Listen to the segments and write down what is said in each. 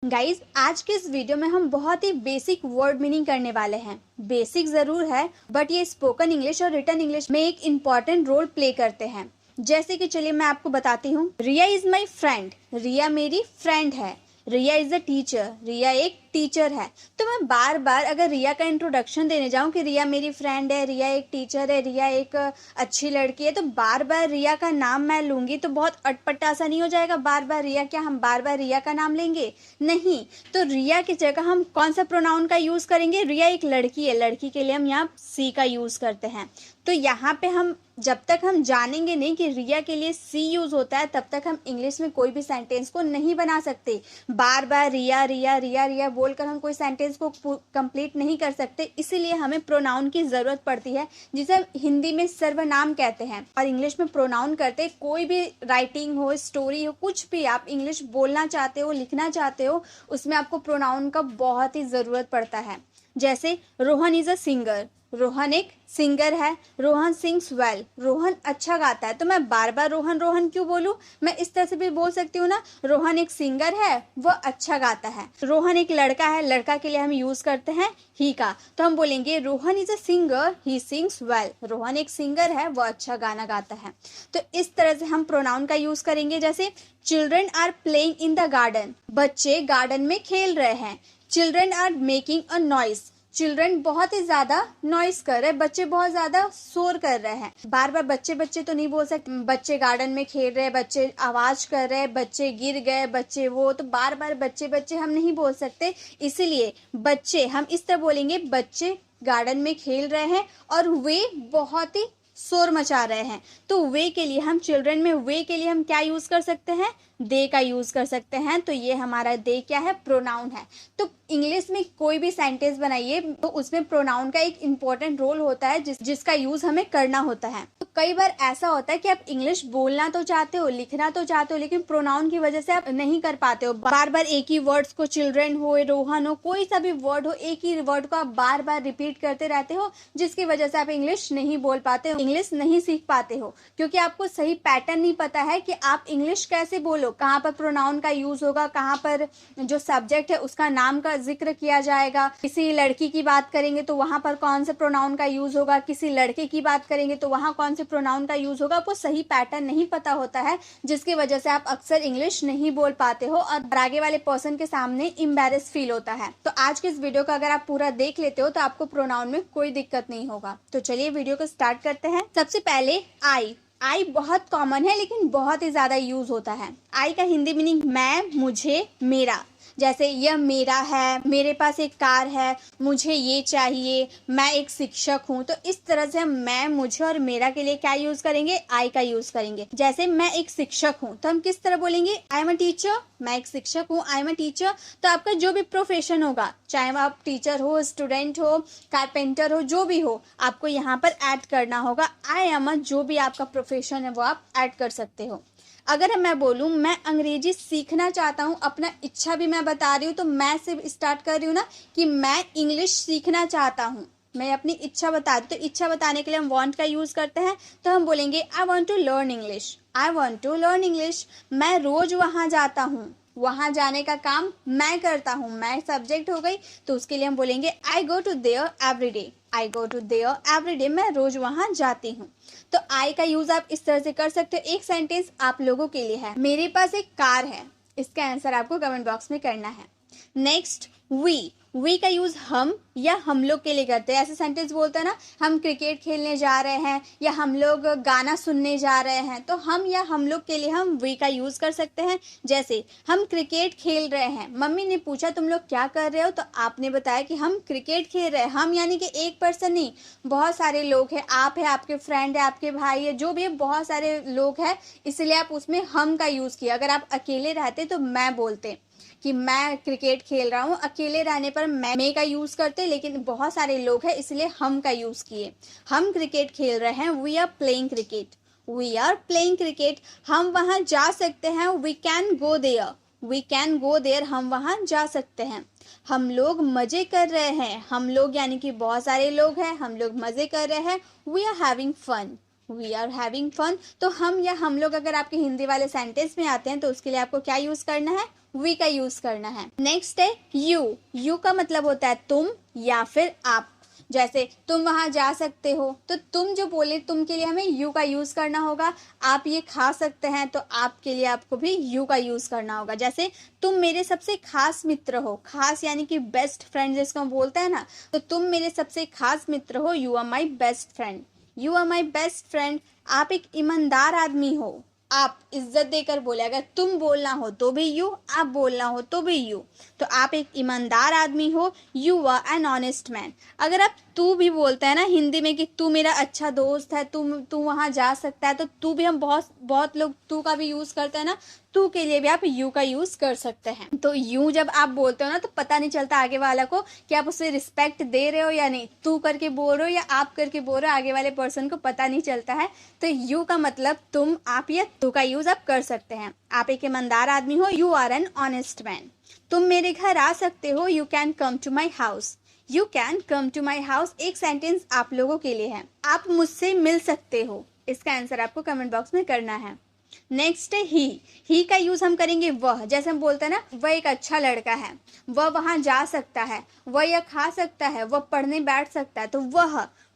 Guys आज के इस वीडियो में हम बहुत ही बेसिक वर्ड मीनिंग करने वाले हैं। बेसिक जरूर है बट ये स्पोकन इंग्लिश और रिटन इंग्लिश में एक इम्पॉर्टेंट रोल प्ले करते हैं। जैसे कि चलिए मैं आपको बताती हूँ। रिया इज माई फ्रेंड, रिया मेरी फ्रेंड है। रिया इज अ टीचर, रिया एक टीचर है। तो मैं बार बार अगर रिया का इंट्रोडक्शन देने जाऊं कि रिया मेरी फ्रेंड है, रिया एक टीचर है, रिया एक अच्छी लड़की है, तो बार बार रिया का नाम मैं लूंगी तो बहुत अटपटा सा नहीं हो जाएगा। बार बार रिया, क्या हम बार बार रिया का नाम लेंगे? नहीं। तो रिया की जगह हम कौन सा प्रोनाउन का यूज करेंगे? रिया एक लड़की है, लड़की के लिए हम यहाँ सी का यूज करते हैं। तो यहाँ पे हम जब तक हम जानेंगे नहीं कि रिया के लिए सी यूज होता है तब तक हम इंग्लिश में कोई भी सेंटेंस को नहीं बना सकते। बार बार रिया रिया रिया रिया बोलकर हम कोई सेंटेंस को कंप्लीट नहीं कर सकते। इसीलिए हमें प्रोनाउन की जरूरत पड़ती है, जिसे हम हिंदी में सर्वनाम कहते हैं और इंग्लिश में प्रोनाउन करते। कोई भी राइटिंग हो, स्टोरी हो, कुछ भी आप इंग्लिश बोलना चाहते हो, लिखना चाहते हो, उसमें आपको प्रोनाउन का बहुत ही जरूरत पड़ता है। जैसे Rohan is a singer, Rohan एक सिंगर है। रोहन सिंग्स वेल, रोहन अच्छा गाता है। तो मैं बार बार रोहन रोहन क्यों बोलूं? मैं इस तरह से भी बोल सकती हूँ ना, रोहन एक सिंगर है, वो अच्छा गाता है। रोहन एक लड़का है, लड़का के लिए हम यूज करते हैं ही का। तो हम बोलेंगे Rohan is a singer, he sings well. Rohan एक सिंगर है, वो अच्छा गाना गाता है। तो इस तरह से हम प्रोनाउन का यूज करेंगे। जैसे children are playing in the garden, बच्चे गार्डन में खेल रहे हैं। Children are making a noise, children बहुत ही ज्यादा नॉइस कर रहे हैं, बच्चे बहुत ज्यादा शोर कर रहे हैं। बार बार बच्चे बच्चे तो नहीं बोल सकते। बच्चे गार्डन में खेल रहे हैं, बच्चे आवाज कर रहे हैं, बच्चे गिर गए, बच्चे वो, तो बार बार बच्चे बच्चे हम नहीं बोल सकते। इसीलिए बच्चे हम इस तरह बोलेंगे, बच्चे गार्डन में खेल रहे हैं और वे बहुत ही शोर मचा रहे हैं। तो वे के लिए हम चिल्ड्रन में वे के लिए हम क्या यूज कर सकते हैं? दे का यूज कर सकते हैं। तो ये हमारा दे क्या है? प्रोनाउन है। तो इंग्लिश में कोई भी सेंटेंस बनाइए तो उसमें प्रोनाउन का एक इंपॉर्टेंट रोल होता है जिसका यूज हमें करना होता है। तो कई बार ऐसा होता है कि आप इंग्लिश बोलना तो चाहते हो, लिखना तो चाहते हो, लेकिन प्रोनाउन की वजह से आप नहीं कर पाते हो। बार बार एक ही वर्ड्स को, चिल्ड्रन हो, रोहन हो, कोई सा भी वर्ड हो, एक ही वर्ड को आप बार बार रिपीट करते रहते हो, जिसकी वजह से आप इंग्लिश नहीं बोल पाते हो, इंग्लिश नहीं सीख पाते हो, क्योंकि आपको सही पैटर्न नहीं पता है कि आप इंग्लिश कैसे बोलो, कहाँ पर प्रोनाउन का यूज होगा, कहाँ पर जो सब्जेक्ट है उसका नाम का जिक्र किया जाएगा। किसी लड़की की बात करेंगे तो वहां पर कौन से प्रोनाउन का यूज होगा, किसी लड़के की बात करेंगे तो वहां कौन से प्रोनाउन का यूज होगा। आपको सही पैटर्न नहीं पता होता है, जिसकी वजह से आप अक्सर इंग्लिश नहीं बोल पाते हो और आगे वाले पर्सन के सामने एम्बैरेस फील होता है। तो आज के इस वीडियो को अगर आप पूरा देख लेते हो तो आपको प्रोनाउन में कोई दिक्कत नहीं होगा। तो चलिए वीडियो को स्टार्ट करते हैं। सबसे पहले आई बहुत कॉमन है लेकिन बहुत ही ज्यादा यूज होता है। आई का हिंदी मीनिंग मैं, मुझे, मेरा। जैसे यह मेरा है, मेरे पास एक कार है, मुझे ये चाहिए, मैं एक शिक्षक हूँ। तो इस तरह से हम मैं, मुझे और मेरा के लिए क्या यूज करेंगे? आई का यूज करेंगे। जैसे मैं एक शिक्षक हूँ तो हम किस तरह बोलेंगे? आई एम अ टीचर, मैं एक शिक्षक हूँ, आई एम अ टीचर। तो आपका जो भी प्रोफेशन होगा, चाहे आप टीचर हो, स्टूडेंट हो, कारपेंटर हो, जो भी हो, आपको यहाँ पर ऐड करना होगा आई एम अ, जो भी आपका प्रोफेशन है वो आप ऐड कर सकते हो। अगर मैं बोलूँ मैं अंग्रेजी सीखना चाहता हूँ, अपना इच्छा भी मैं बता रही हूँ, तो मैं से स्टार्ट कर रही हूँ ना कि मैं इंग्लिश सीखना चाहता हूँ, मैं अपनी इच्छा बता रही। तो इच्छा बताने के लिए हम वांट का यूज करते हैं। तो हम बोलेंगे I want to learn English, I want to learn English. मैं रोज वहां जाता हूँ, वहां जाने का काम मैं करता हूँ, मैं सब्जेक्ट हो गई। तो उसके लिए हम बोलेंगे I go to there every day, I go to there every day, मैं रोज वहां जाती हूँ। तो आई का यूज आप इस तरह से कर सकते हो। एक सेंटेंस आप लोगों के लिए है, मेरे पास एक कार है। इसका आंसर आपको कमेंट बॉक्स में करना है। नेक्स्ट वी का यूज हम या हम लोग के लिए करते हैं। ऐसे सेंटेंस बोलते हैं ना, हम क्रिकेट खेलने जा रहे हैं या हम लोग गाना सुनने जा रहे हैं, तो हम या हम लोग के लिए हम वी का यूज कर सकते हैं। जैसे हम क्रिकेट खेल रहे हैं, मम्मी ने पूछा तुम लोग क्या कर रहे हो, तो आपने बताया कि हम क्रिकेट खेल रहे हैं। हम यानी कि एक पर्सन नहीं, बहुत सारे लोग हैं। आप है, आपके फ्रेंड है, आपके भाई है, जो भी है, बहुत सारे लोग हैं, इसलिए आप उसमें हम का यूज किया। अगर आप अकेले रहते तो मैं बोलते कि मैं क्रिकेट खेल रहा हूँ। अकेले रहने पर मैं का यूज करते, लेकिन बहुत सारे लोग हैं इसलिए हम का यूज किए। हम क्रिकेट खेल रहे हैं, we are playing cricket, we are playing cricket. हम वहां जा सकते हैं, we can go there, we can go there, हम वहां जा सकते हैं। हम लोग मजे कर रहे हैं, हम लोग यानी कि बहुत सारे लोग हैं, हम लोग मजे कर रहे हैं। We are having fun, we are having fun. तो हम या हम लोग अगर आपके हिंदी वाले सेंटेंस में आते हैं तो उसके लिए आपको क्या यूज करना है? वी का यूज करना है। नेक्स्ट है यू। यू का मतलब होता है तुम या फिर आप। जैसे तुम वहां जा सकते हो, तो तुम जो बोले तुम के लिए हमें यू का यूज करना होगा। आप ये खा सकते हैं, तो आपके लिए आपको भी यू का यूज करना होगा। जैसे तुम मेरे सबसे खास मित्र हो, खास यानी कि बेस्ट फ्रेंड जिसको हम बोलते हैं ना, तो तुम मेरे सबसे खास मित्र हो, you are my best friend. You are my best friend. आप एक ईमानदार आदमी हो, आप इज्जत देकर बोले। अगर तुम बोलना हो तो भी यू, आप बोलना हो तो भी यू। तो आप एक ईमानदार आदमी हो, you are an honest man. अगर आप तू भी बोलते हैं ना हिंदी में कि तू मेरा अच्छा दोस्त है, तू वहां जा सकता है, तो तू भी हम बहुत लोग तू का भी यूज करते हैं ना, तू के लिए भी आप यू का यूज कर सकते हैं। तो यू जब आप बोलते हो ना, तो पता नहीं चलता आगे वाला को कि आप उसे रिस्पेक्ट दे रहे हो या नहीं। तू करके बोल रहे हो या आप करके बोल रहे हो, आगे वाले पर्सन को पता नहीं चलता है। तो यू का मतलब तुम, आप या तू का यूज आप कर सकते हैं। आप एक ईमानदार आदमी हो, you are an honest man. तुम मेरे घर आ सकते हो, you can come to my house. You can come to my house एक सेंटेंस आप लोगों के लिए है। आप मुझसे मिल सकते हो, इसका आंसर आपको कमेंट बॉक्स में करना है। नेक्स्ट है ही का यूज हम करेंगे वह। जैसे हम बोलते हैं ना, वह एक अच्छा लड़का है, वह वहां जा सकता है, वह यह खा सकता है, वह पढ़ने बैठ सकता है। तो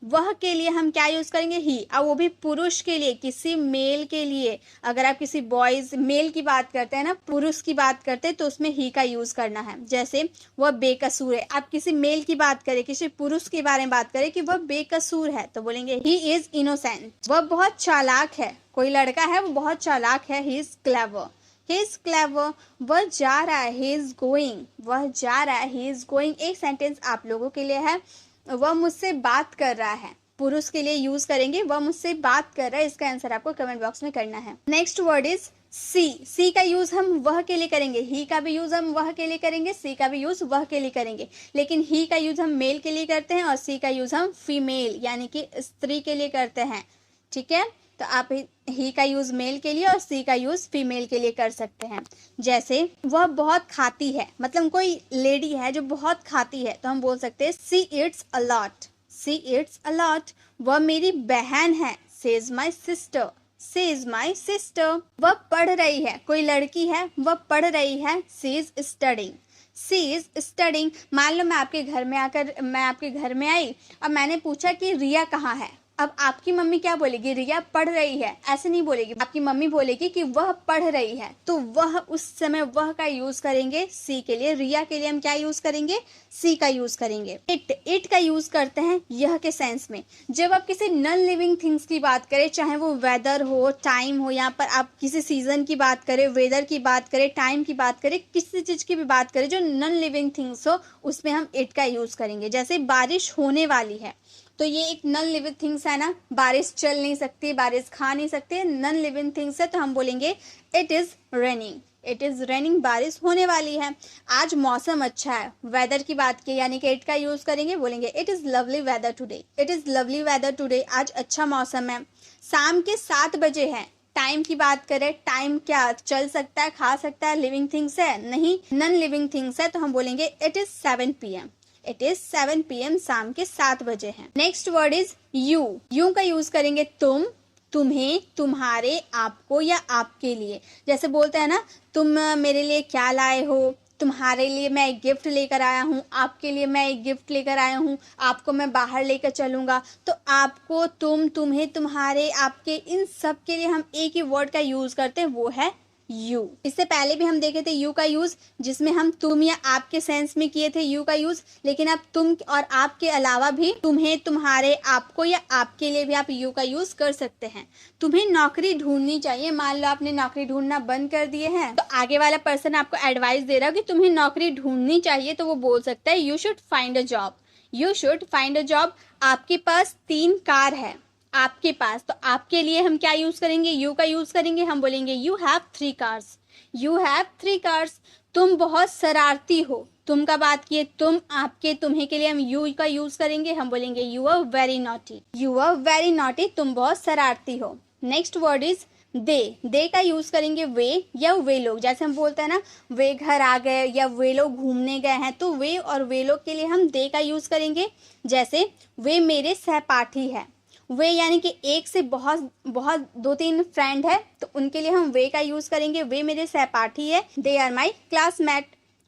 वह के लिए हम क्या यूज करेंगे? ही। और वो भी पुरुष के लिए, किसी मेल के लिए। अगर आप किसी बॉयज मेल की बात करते हैं ना, पुरुष की बात करते हैं, तो उसमें ही का यूज करना है। जैसे वह बेकसूर है, आप किसी मेल की बात करें, किसी पुरुष के बारे में बात करें कि वह बेकसूर है, तो बोलेंगे ही इज इनोसेंट। वह बहुत चालाक है, कोई लड़का है वो बहुत चालाक है, he is clever. He is clever. वह जा रहा है, ही इज गोइंग। वह जा रहा है, ही इज गोइंग एक सेंटेंस आप लोगों के लिए है। वह मुझसे बात कर रहा है, पुरुष के लिए यूज करेंगे, वह मुझसे बात कर रहा है। इसका आंसर आपको कमेंट बॉक्स में करना है। Next word is she. She का यूज हम वह के लिए करेंगे, ही का भी यूज हम वह के लिए करेंगे, सी का भी यूज वह के लिए करेंगे। लेकिन ही का यूज हम मेल के लिए करते हैं और सी का यूज हम फीमेल यानी कि स्त्री के लिए करते हैं। ठीक है, तो आप ही का यूज मेल के लिए और सी का यूज फीमेल के लिए कर सकते हैं। जैसे वह बहुत खाती है, मतलब कोई लेडी है जो बहुत खाती है, तो हम बोल सकते हैं she eats a lot. She eats a lot. वह मेरी बहन है, she is my sister. She is my sister. वह पढ़ रही है, कोई लड़की है वह पढ़ रही है, she is studying. She is studying. मान लो मैं आपके घर में आई और मैंने पूछा कि रिया कहाँ है। अब आपकी मम्मी क्या बोलेगी? रिया पढ़ रही है, ऐसे नहीं बोलेगी। आपकी मम्मी बोलेगी कि वह पढ़ रही है, तो वह उस समय वह का यूज करेंगे सी के लिए। रिया के लिए हम क्या यूज करेंगे? सी का यूज करेंगे। इट का यूज करते हैं यह के सेंस में। जब आप किसी नॉन लिविंग थिंग्स की बात करें, चाहे वो वेदर हो, टाइम हो, यहाँ पर आप किसी सीजन की बात करें, वेदर की बात करें, टाइम की बात करें, किसी चीज की भी बात करें जो नॉन लिविंग थिंग्स हो, उसमें हम इट का यूज करेंगे। जैसे बारिश होने वाली है, तो ये एक नॉन लिविंग थिंग्स है ना, बारिश चल नहीं सकती, बारिश खा नहीं सकती, नॉन लिविंग थिंग्स है, तो हम बोलेंगे it is raining. It is raining, बारिश होने वाली है। आज मौसम अच्छा है, वेदर की बात की यानी कि इट का यूज करेंगे, बोलेंगे it is lovely weather today. It is lovely weather today, आज अच्छा मौसम है। शाम के 7 बजे है। टाइम की बात करें, टाइम क्या चल सकता है, खा सकता है, लिविंग थिंग्स है? नहीं, नॉन लिविंग थिंग्स है, तो हम बोलेंगे it is 7 PM। It is 7 PM, शाम के 7 बजे हैं। Next word is you. You का यूज करेंगे तुम, तुम्हें, तुम्हारे, आपको या आपके लिए। जैसे बोलते हैं ना, तुम मेरे लिए क्या लाए हो? तुम्हारे लिए मैं एक गिफ्ट लेकर आया हूँ, आपके लिए मैं एक गिफ्ट लेकर आया हूँ, आपको मैं बाहर लेकर चलूंगा। तो आपको, तुम, तुम्हें, तुम्हारे, आपके, इन सब के लिए हम एक ही वर्ड का यूज करते हैं, वो है यू। इससे पहले भी हम देखे थे यू का यूज, जिसमें हम तुम या आपके सेंस में किए थे यू का यूज। लेकिन अब तुम और आप के अलावा भी तुम्हें, तुम्हारे, आपको या आपके लिए भी आप यू का यूज कर सकते हैं। तुम्हें नौकरी ढूंढनी चाहिए, मान लो आपने नौकरी ढूंढना बंद कर दिए हैं, तो आगे वाला पर्सन आपको एडवाइस दे रहा है कि तुम्हें नौकरी ढूंढनी चाहिए, तो वो बोल सकता है you should find a job. You should find a job. आपके पास 3 कार है, आपके पास, तो आपके लिए हम क्या यूज करेंगे? यू का यूज करेंगे, हम बोलेंगे you have 3 cars. You have 3 cars. तुम बहुत शरारती हो, तुम का बात किए, तुम, आपके, तुम्हें के लिए हम यू का यूज करेंगे, हम बोलेंगे you are very naughty. You are very naughty, तुम बहुत शरारती हो। नेक्स्ट वर्ड इज दे का यूज करेंगे वे या वे लोग। जैसे हम बोलते हैं ना, वे घर आ गए या वे लोग घूमने गए हैं, तो वे और वे लोग के लिए हम दे का यूज करेंगे। जैसे वे मेरे सहपाठी है, वे यानी कि एक से बहुत बहुत 2-3 फ्रेंड है तो उनके लिए हम वे का यूज करेंगे। वे मेरे सहपाठी है। दे आर माई क्लासमेट,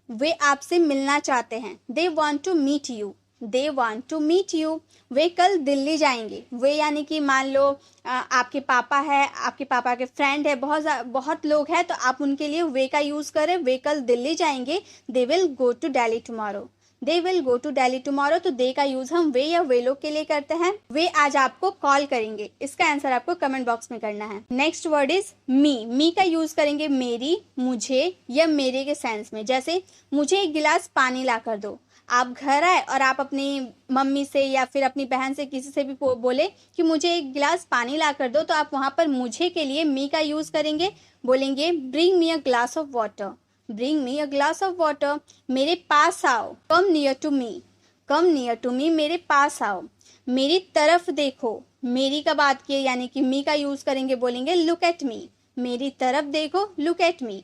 वे आपसे मिलना चाहते हैं। They want to meet you, they want to meet you. वे कल दिल्ली जाएंगे। वे यानी कि मान लो आपके पापा है, आपके पापा के फ्रेंड है, बहुत लोग हैं तो आप उनके लिए वे का यूज करें। वे कल दिल्ली जाएंगे। They will go to Delhi tomorrow, they will go to Delhi tomorrow. तो दे का यूज हम वे या वे लोग के लिए करते हैं। वे आज आपको कॉल करेंगे। इसका आंसर आपको कमेंट बॉक्स में करना है। Next word is me. Me का यूज करेंगे मेरी, मुझे या मेरे के सेंस में। जैसे मुझे एक गिलास पानी ला कर दो। आप घर आए और आप अपनी मम्मी से या फिर अपनी बहन से किसी से भी बोले कि मुझे एक गिलास पानी ला कर दो, तो आप वहां पर मुझे के लिए मी का यूज करेंगे। बोलेंगे bring me a glass of water, bring me a glass of water. मेरे पास आओ, come near to me, come near to me, मेरे पास आओ। मेरी तरफ देखो, मेरी का बात किए यानी कि मी का यूज करेंगे। बोलेंगे लुक एट मी, मेरी तरफ देखो, look at me.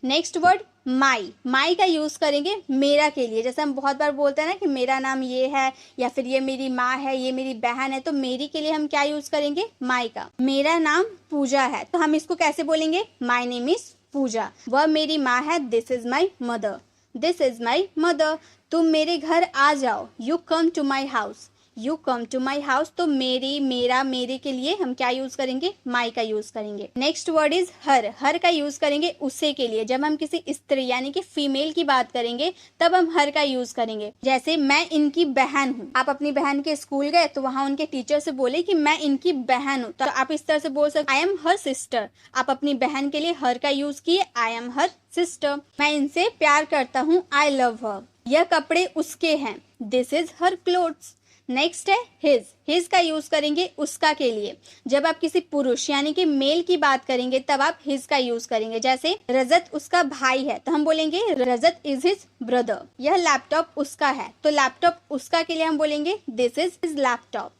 Next word my. My का यूज करेंगे मेरा के लिए। जैसे हम बहुत बार बोलते हैं ना कि मेरा नाम ये है या फिर ये मेरी माँ है, ये मेरी बहन है, तो मेरी के लिए हम क्या यूज करेंगे? माई का। मेरा नाम पूजा है तो हम इसको कैसे बोलेंगे? My name is Pooja. वह मेरी माँ है। This is my mother, this is my mother. तुम मेरे घर आ जाओ, you come to my house, you come to my house. तो मेरी, मेरा, मेरे के लिए हम क्या यूज करेंगे? माई का यूज करेंगे। नेक्स्ट वर्ड इज हर। हर का यूज करेंगे उसे के लिए। जब हम किसी स्त्री यानी कि फीमेल की बात करेंगे तब हम हर का यूज करेंगे। जैसे मैं इनकी बहन हूँ। आप अपनी बहन के स्कूल गए तो वहां उनके टीचर से बोले कि मैं इनकी बहन हूँ, तो आप इस तरह से बोल सकते आई एम हर सिस्टर। आप अपनी बहन के लिए हर का यूज किए, आई एम हर सिस्टर। मैं इनसे प्यार करता हूँ, आई लव हर। यह कपड़े उसके हैं, this is her clothes. Next है हिज। हिज का यूज करेंगे उसका के लिए। जब आप किसी पुरुष यानी कि मेल की बात करेंगे तब आप हिज का यूज करेंगे। जैसे रजत उसका भाई है तो हम बोलेंगे रजत इज हिज ब्रदर। यह लैपटॉप उसका है तो लैपटॉप उसका के लिए हम बोलेंगे दिस इज हिज लैपटॉप।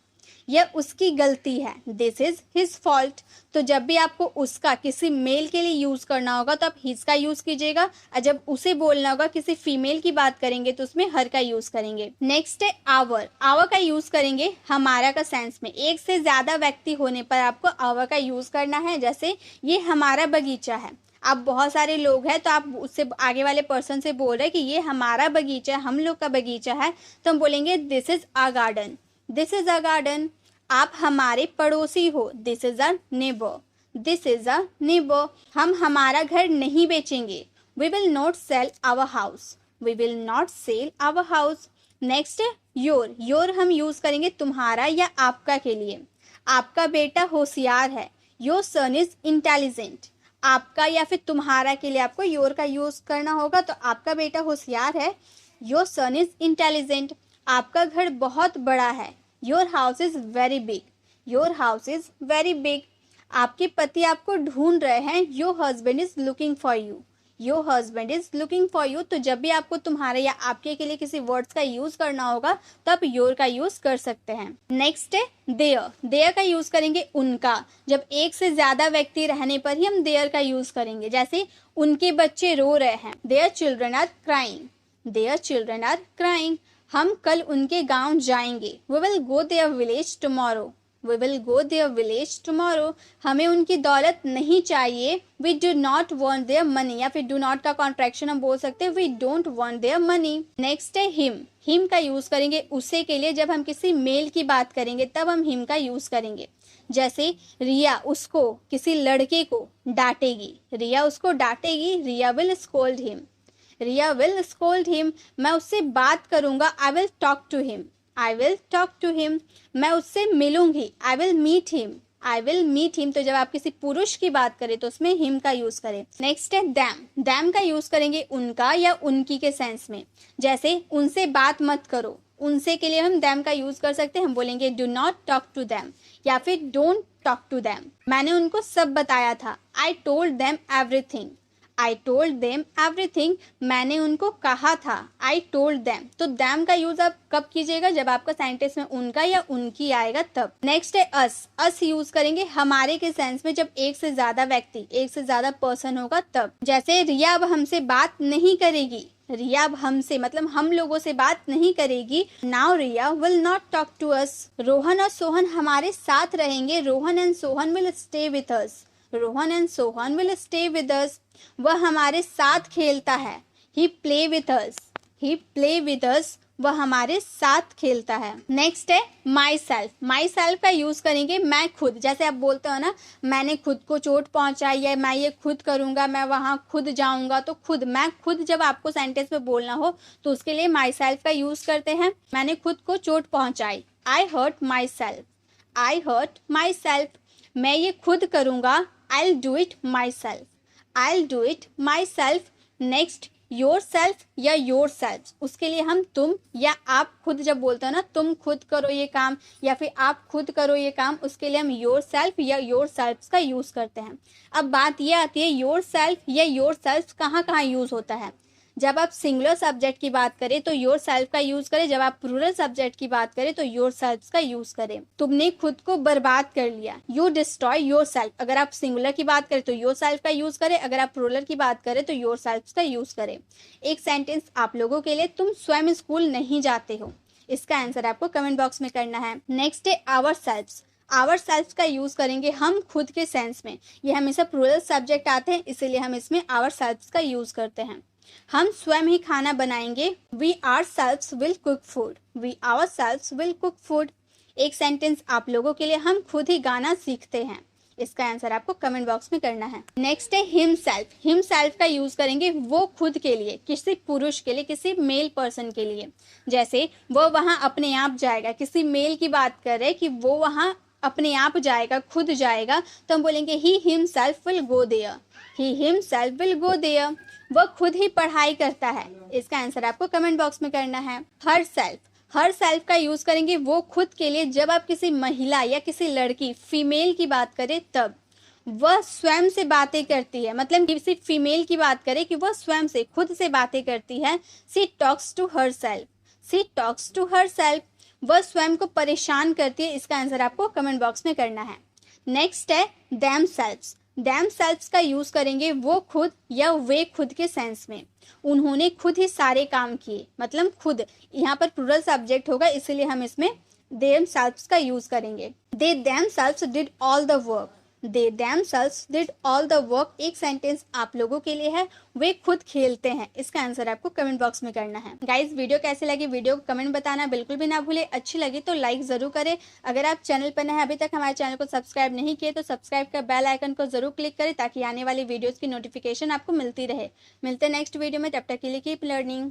यह उसकी गलती है, दिस इज हिज फॉल्ट। तो जब भी आपको उसका किसी मेल के लिए यूज करना होगा तो आप हिज का यूज कीजिएगा, और जब उसे बोलना होगा किसी फीमेल की बात करेंगे तो उसमें हर का यूज करेंगे। नेक्स्ट है आवर। आवर का यूज करेंगे हमारा का सेंस में। एक से ज्यादा व्यक्ति होने पर आपको आवर का यूज करना है। जैसे ये हमारा बगीचा है। आप बहुत सारे लोग हैं तो आप उससे आगे वाले पर्सन से बोल रहे हैं कि ये हमारा बगीचा है, हम लोग का बगीचा है, तो हम बोलेंगे this is our garden, this is a garden. आप हमारे पड़ोसी हो, this is a neighbour, this is a neighbour. हम हमारा घर नहीं बेचेंगे, we will not sell our house, we will not sell our house. Next है योर। योर हम यूज करेंगे तुम्हारा या आपका के लिए। आपका बेटा होशियार है, योर सन इज इंटेलिजेंट। आपका या फिर तुम्हारा के लिए आपको योर का यूज करना होगा। तो आपका बेटा होशियार है, योर सन इज इंटेलिजेंट। आपका घर बहुत बड़ा है, your house is very big, your house is very big. आपके पति आपको ढूंढ रहे हैं, your husband is looking for you, your husband is looking for you. तो जब भी आपको तुम्हारे या आपके के लिए किसी वर्ड्स का यूज करना होगा तो आप योर का यूज कर सकते हैं। नेक्स्ट है देयर। देयर का यूज करेंगे उनका। जब एक से ज्यादा व्यक्ति रहने पर ही हम देयर का यूज करेंगे। जैसे उनके बच्चे रो रहे हैं, their children are crying, their children are crying. हम कल उनके गांव जाएंगे, we will go their village tomorrow, we will go their village tomorrow. हमें उनकी दौलत नहीं चाहिए, we do not want their money. या फिर डू नॉट का कॉन्ट्रैक्शन हम बोल सकते हैं, we don't want their money. Next है हिम। हिम का यूज करेंगे उसे के लिए। जब हम किसी मेल की बात करेंगे तब हम हिम का यूज करेंगे। जैसे रिया उसको, किसी लड़के को डांटेगी, रिया उसको डांटेगी, Riya will scold him, Riya will scold him. मैं उससे बात करूंगा, I will talk to him, I will talk to him. मैं उससे मिलूंगी, I will meet him, I will meet him. तो जब आप किसी पुरुष की बात करें तो उसमें हिम का यूज करें। नेक्स्ट है दैम। दैम का यूज करेंगे उनका या उनकी के सेंस में। जैसे उनसे बात मत करो, उनसे के लिए हम दैम का यूज कर सकते हैं। हम बोलेंगे do not talk to them या फिर डोंट टॉक टू दैम। मैंने उनको सब बताया था, I told them everything, I told them everything। मैंने उनको कहा था, I told them। तो them का यूज आप कब कीजिएगा? जब आपका सेंटेंस में उनका या उनकी आएगा तब। नेक्स्ट है us। us यूज करेंगे हमारे के सेंस में। जब एक से ज्यादा व्यक्ति, एक से ज्यादा पर्सन होगा तब। जैसे रिया अब हमसे बात नहीं करेगी, रिया अब हमसे मतलब हम लोगों से बात नहीं करेगी। Now Riya will not talk to us. Rohan और सोहन हमारे साथ रहेंगे। Rohan and Sohan will stay with us. Rohan and Sohan will stay with us. वह हमारे साथ खेलता है। He play with us. He play with us. वह हमारे साथ खेलता है। नेक्स्ट है माई सेल्फ। माई सेल्फ का यूज करेंगे मैं खुद। जैसे आप बोलते हो ना, मैंने खुद को चोट पहुंचाई है, मैं ये खुद करूंगा, मैं वहां खुद जाऊंगा। तो खुद, मैं खुद जब आपको सेंटेंस में बोलना हो तो उसके लिए माई सेल्फ का यूज करते हैं। मैंने खुद को चोट पहुंचाई। I hurt myself. I hurt myself. मैं ये खुद करूंगा। I do it myself. I do it myself. Next yourself या योर सेल्फ, उसके लिए हम तुम या आप खुद जब बोलते हो ना, तुम खुद करो ये काम या फिर आप खुद करो ये काम, उसके लिए हम योर सेल्फ या योर सेल्फ का यूज करते हैं। अब बात ये आती है योर सेल्फ या योर सेल्फ कहाँ कहाँ यूज होता है। जब आप सिंगुलर सब्जेक्ट की बात करें तो योर सेल्फ का यूज करें। जब आप प्लूरल सब्जेक्ट की बात करें तो योर सेल्फ का यूज करें। तुमने खुद को बर्बाद कर लिया। You destroy your self. अगर आप सिंगुलर की बात करें तो योर सेल्फ का यूज करें। अगर आप प्लूरल की बात करें तो योर सेल्फ का यूज करें। एक सेंटेंस आप लोगों के लिए, तुम स्वयं स्कूल नहीं जाते हो। इसका आंसर आपको कमेंट बॉक्स में करना है। नेक्स्ट है आवर सेल्फ। आवर सेल्फ का यूज करेंगे हम खुद के सेंस में। ये हमेशा प्लूरल सब्जेक्ट आते हैं, इसीलिए हम इसमें आवर सेल्फ का यूज करते हैं। हम स्वयं ही खाना बनाएंगे। We ourselves will cook food. We ourselves will cook food. एक सेंटेंस आप लोगों के लिए, हम खुद ही गाना सीखते हैं। इसका आंसर आपको कमेंट बॉक्स में करना है। नेक्स्ट है हिम सेल्फ। हिम सेल्फ का यूज करेंगे वो खुद के लिए, किसी पुरुष के लिए, किसी मेल पर्सन के लिए। जैसे वो वहां अपने आप जाएगा। किसी मेल की बात कर रहे कि वो वहां अपने आप जाएगा, खुद जाएगा, तो हम बोलेंगे he himself will go there. He himself will go there. वह खुद ही पढ़ाई करता है। इसका आंसर आपको कमेंट बॉक्स में करना है। Her self. हर सेल्फ का यूज करेंगे वो खुद के लिए। जब आप किसी महिला या किसी लड़की, फीमेल की बात करें तब वह स्वयं से बातें करती है। मतलब किसी फीमेल की बात करें कि वह स्वयं से, खुद से बातें करती है। She talks to herself. She talks to herself. वह स्वयं को परेशान करती है। इसका आंसर आपको कमेंट बॉक्स में करना है। नेक्स्ट है देम सेल्फ्स। देम सेल्फ्स का यूज करेंगे वो खुद या वे खुद के सेंस में। उन्होंने खुद ही सारे काम किए। मतलब खुद, यहाँ पर प्लूरल सब्जेक्ट होगा, इसीलिए हम इसमें देम सेल्फ्स का यूज करेंगे। They themselves did all the work. They themselves did all the work. एक सेंटेंस आप लोगों के लिए है, वे खुद खेलते हैं। इसका आंसर आपको कमेंट बॉक्स में करना है। गाइज वीडियो कैसे लगी, वीडियो को कमेंट बताना बिल्कुल भी ना भूले। अच्छी लगी तो लाइक जरूर करें। अगर आप चैनल पर नए हैं, अभी तक हमारे चैनल को सब्सक्राइब नहीं किए तो सब्सक्राइब कर बेल आइकन को जरूर क्लिक करें ताकि आने वाली वीडियोज की नोटिफिकेशन आपको मिलती रहे। मिलते हैं नेक्स्ट वीडियो में, तब तक के लिए कीप लर्निंग।